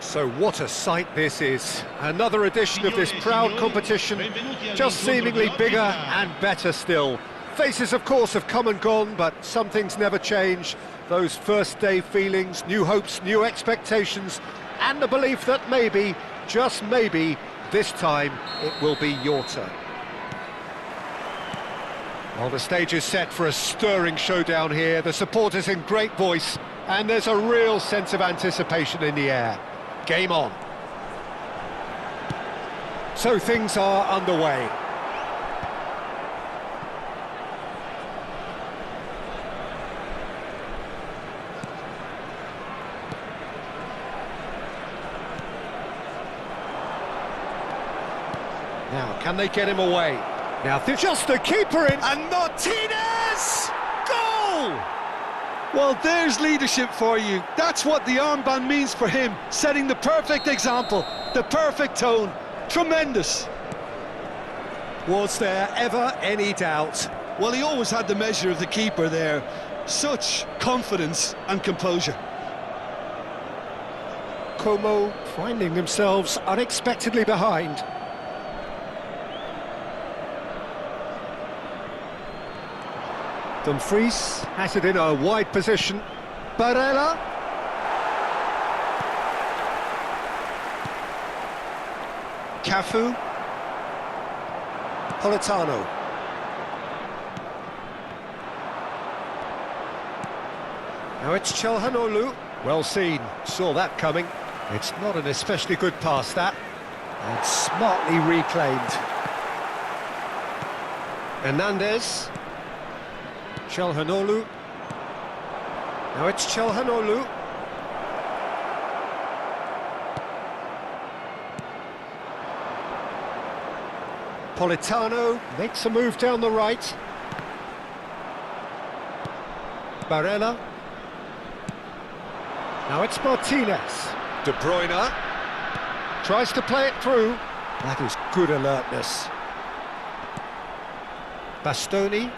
So what a sight this is. Another edition of this proud competition, just seemingly bigger and better still. Faces, of course, have come and gone, but some things never change. Those first day feelings, new hopes, new expectations, and the belief that maybe, just maybe, this time it will be your turn. Well, the stage is set for a stirring showdown here. The supporters in great voice, and there's a real sense of anticipation in the air. Game on. So things are underway. Now, can they get him away? Now, just the keeper in, and Martinez! Goal! Well, there's leadership for you. That's what the armband means for him, setting the perfect example, the perfect tone. Tremendous. Was there ever any doubt? Well, he always had the measure of the keeper there. Such confidence and composure. Como finding themselves unexpectedly behind. Dumfries has it in a wide position. Barella. Cafu. Politano. Now it's Çalhanoğlu. Well seen, saw that coming. It's not an especially good pass, that. And smartly reclaimed. Hernandez. Çalhanoğlu. Now it's Çalhanoğlu. Politano makes a move down the right. Barella. Now it's Martinez. De Bruyne tries to play it through. That is good alertness. Bastoni.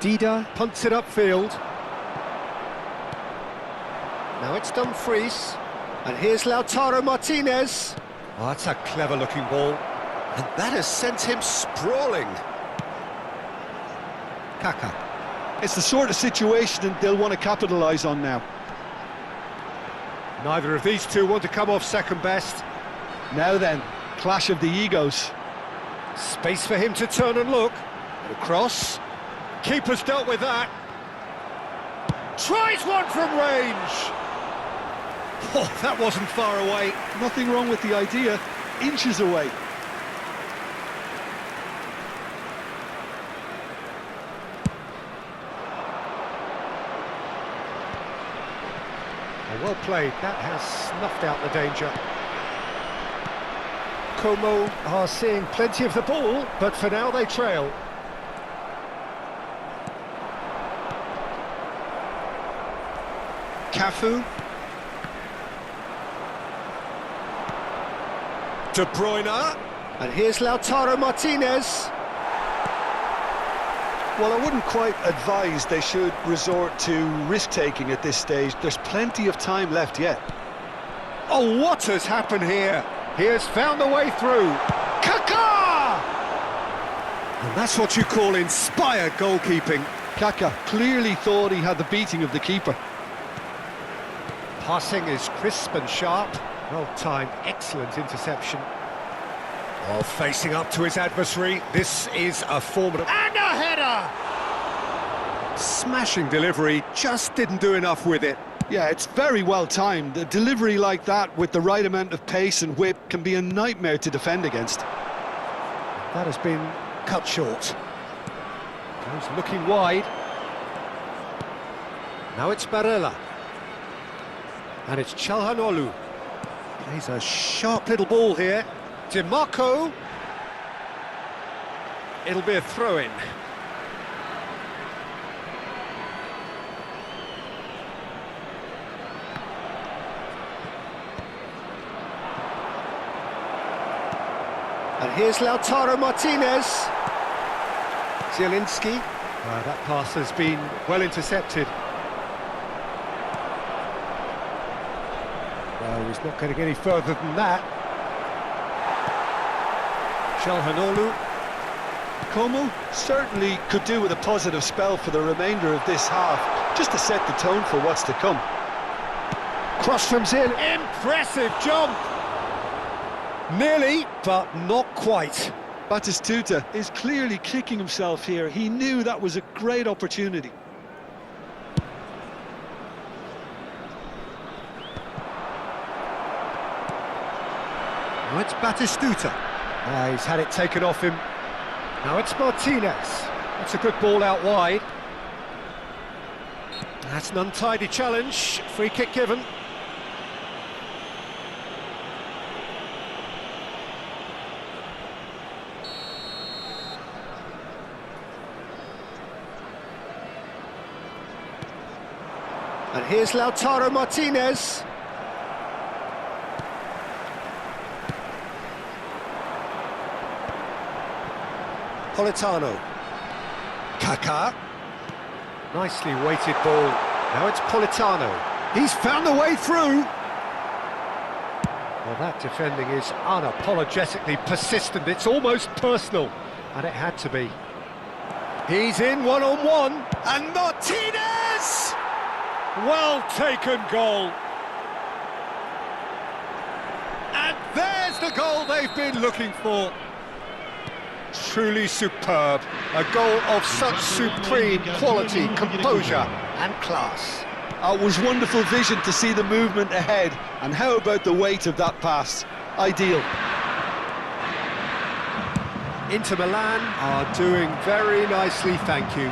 Dida punts it upfield. Now it's Dumfries. And here's Lautaro Martinez. Oh, that's a clever-looking ball. And that has sent him sprawling. Kaka. It's the sort of situation they'll want to capitalise on now. Neither of these two want to come off second best. Now then, clash of the egos. Space for him to turn and look. Across. Keeper's dealt with that. Tries one from range. Oh, that wasn't far away. Nothing wrong with the idea. Inches away. Oh, well played. That has snuffed out the danger. Como are seeing plenty of the ball, but for now they trail. Cafu. De Bruyne. And here's Lautaro Martinez. Well, I wouldn't quite advise they should resort to risk-taking at this stage. There's plenty of time left yet. Oh, what has happened here? He has found a way through. Kaka! And that's what you call inspired goalkeeping. Kaka clearly thought he had the beating of the keeper. Passing is crisp and sharp. Well timed, excellent interception. Oh, facing up to his adversary. This is a formidable... And a header! Smashing delivery, just didn't do enough with it. Yeah, it's very well timed. A delivery like that with the right amount of pace and whip can be a nightmare to defend against. That has been cut short. He's looking wide. Now it's Barella. And it's Çalhanoğlu. Plays a sharp little ball here. DiMarco. It'll be a throw-in. And here's Lautaro Martinez. Zielinski. That pass has been well intercepted. No, he's not getting any further than that. Çalhanoğlu. Como certainly could do with a positive spell for the remainder of this half, just to set the tone for what's to come. Cross from in. Impressive jump! Nearly, but not quite. Batistuta is clearly kicking himself here. He knew that was a great opportunity. Now it's Batistuta. He's had it taken off him. Now it's Martinez. That's a good ball out wide. That's an untidy challenge. Free kick given. And here's Lautaro Martinez. Politano. Kaká. Nicely weighted ball. Now it's Politano. He's found the way through. Well, that defending is unapologetically persistent. It's almost personal. And it had to be. He's in one-on-one. And Martinez! Well taken goal. And there's the goal they've been looking for. Truly superb. A goal of such supreme quality, composure and class. It was wonderful vision to see the movement ahead. And how about the weight of that pass? Ideal. Inter Milan are doing very nicely, thank you.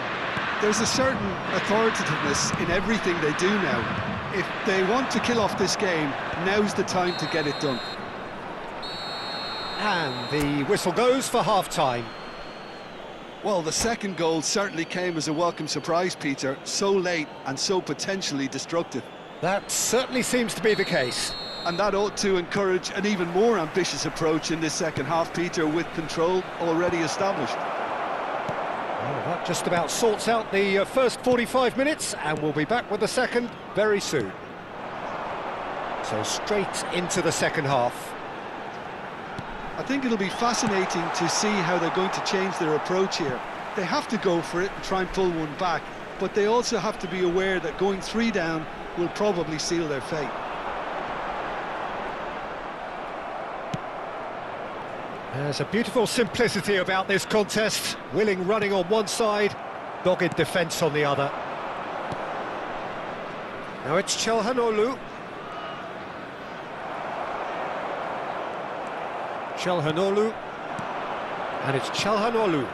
There's a certain authoritativeness in everything they do now. If they want to kill off this game, now's the time to get it done. And the whistle goes for half-time. Well, the second goal certainly came as a welcome surprise, Peter. So late and so potentially destructive. That certainly seems to be the case. And that ought to encourage an even more ambitious approach in this second half, Peter, with control already established. Well, that just about sorts out the first 45 minutes, and we'll be back with the second very soon. So straight into the second half. I think it'll be fascinating to see how they're going to change their approach here. They have to go for it and try and pull one back, but they also have to be aware that going 3 down will probably seal their fate. There's a beautiful simplicity about this contest. Willing running on one side, dogged defence on the other. Now it's Çalhanoğlu. Çalhanoğlu. And it's Çalhanoğlu.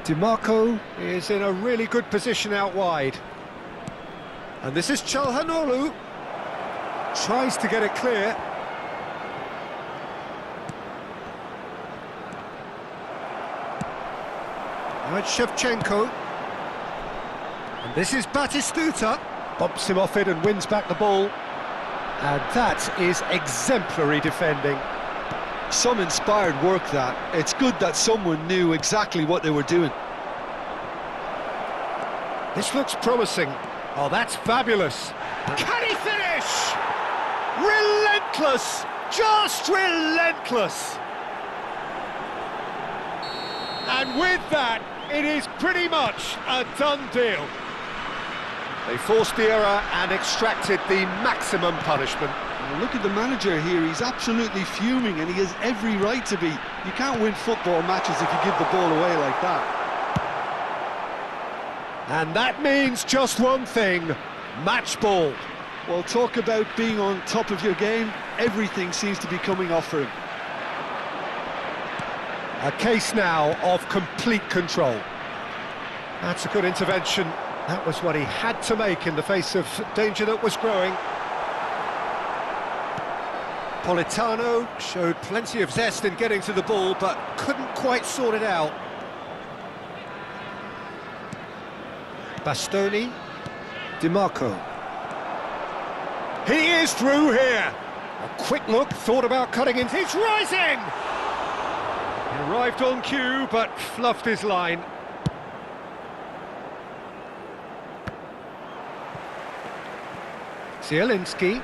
Dimarco is in a really good position out wide. And this is Çalhanoğlu. Tries to get it clear. Now it's Shevchenko. And this is Batistuta. Bumps him off it and wins back the ball. And that is exemplary defending. Some inspired work that. It's good that someone knew exactly what they were doing. This looks promising. Oh, that's fabulous. Can he finish? Relentless! Just relentless! And with that, it is pretty much a done deal. They forced the error and extracted the maximum punishment. Look at the manager here, he's absolutely fuming and he has every right to be. You can't win football matches if you give the ball away like that. And that means just one thing, match ball. Well, talk about being on top of your game, everything seems to be coming off for him. A case now of complete control. That's a good intervention. That was what he had to make in the face of danger that was growing. Politano showed plenty of zest in getting to the ball, but couldn't quite sort it out. Bastoni. Dimarco. He is through here. A quick look, thought about cutting in. He's rising! He arrived on cue, but fluffed his line. Zielinski.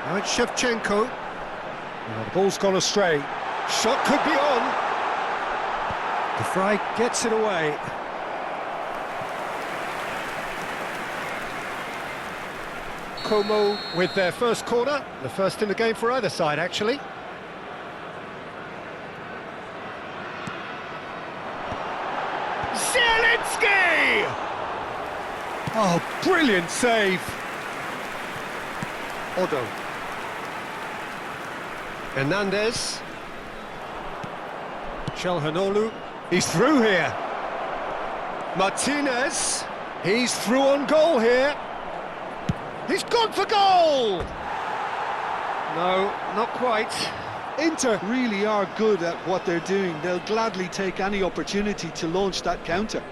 Now it's Shevchenko. Well, the ball's gone astray. Shot could be on. De Vrij gets it away. Como with their first corner, the first in the game for either side, actually. Zielinski! Oh, brilliant save! Odo. Hernandez. Çalhanoğlu. He's through here. Martinez. He's through on goal here. He's gone for goal! No, not quite. Inter really are good at what they're doing. They'll gladly take any opportunity to launch that counter.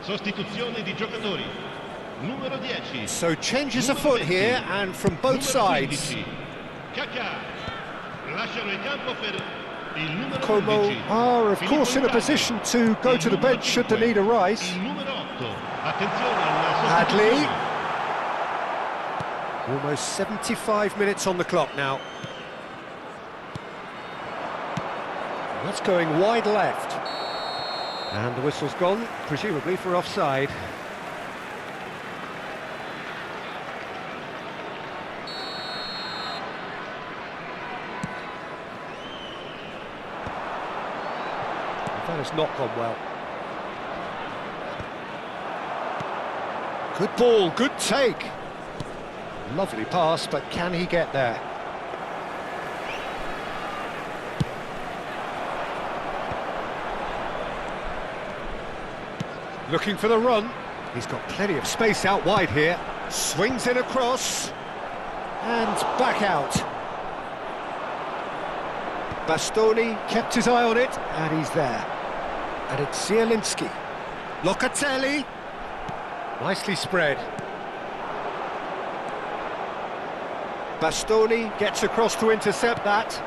Sostituzione di giocatori. Numero 10. So changes afoot here and from both sides. Como are of course in a position to go to the bench should the need arise. Hadley. Almost 75 minutes on the clock now. That's going wide left. And the whistle's gone, presumably for offside. That has not gone well. Good ball, good take. Lovely pass, but can he get there? Looking for the run. He's got plenty of space out wide here. Swings in across. And back out. Bastoni kept his eye on it, and he's there. And it's Zielinski. Locatelli. Nicely spread. Bastoni gets across to intercept that.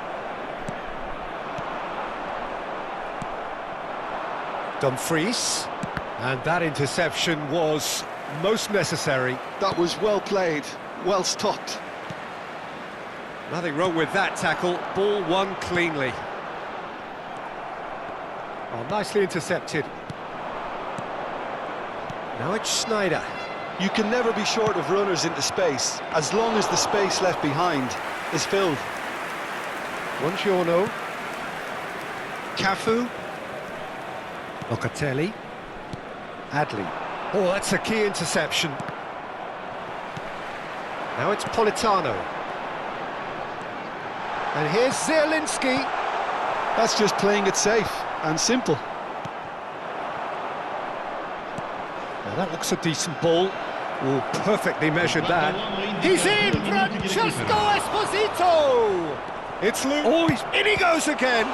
Dumfries. And that interception was most necessary. That was well played, well stopped. Nothing wrong with that tackle. Ball won cleanly. Oh, nicely intercepted. Now it's Schneider. You can never be short of runners into space, as long as the space left behind is filled. Buongiorno. Cafu. Locatelli. Hadley. Oh, that's a key interception. Now it's Politano. And here's Zielinski. That's just playing it safe and simple. Now that looks a decent ball. Oh, perfectly measured that. He's in! Francesco Esposito! It's loose. Oh, in he goes again!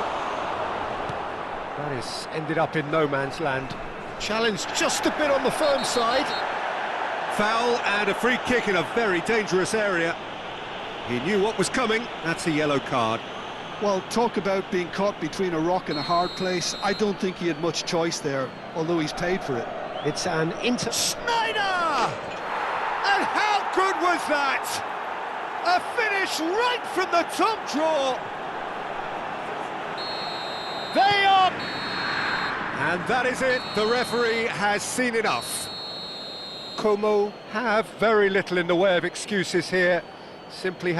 That is ended up in no man's land. Challenge just a bit on the firm side. Foul and a free kick in a very dangerous area. He knew what was coming. That's a yellow card. Well, talk about being caught between a rock and a hard place. I don't think he had much choice there, although he's paid for it. It's an Schneider! And how good was that? A finish right from the top draw. They are... And that is it. The referee has seen enough. Como have very little in the way of excuses here. Simply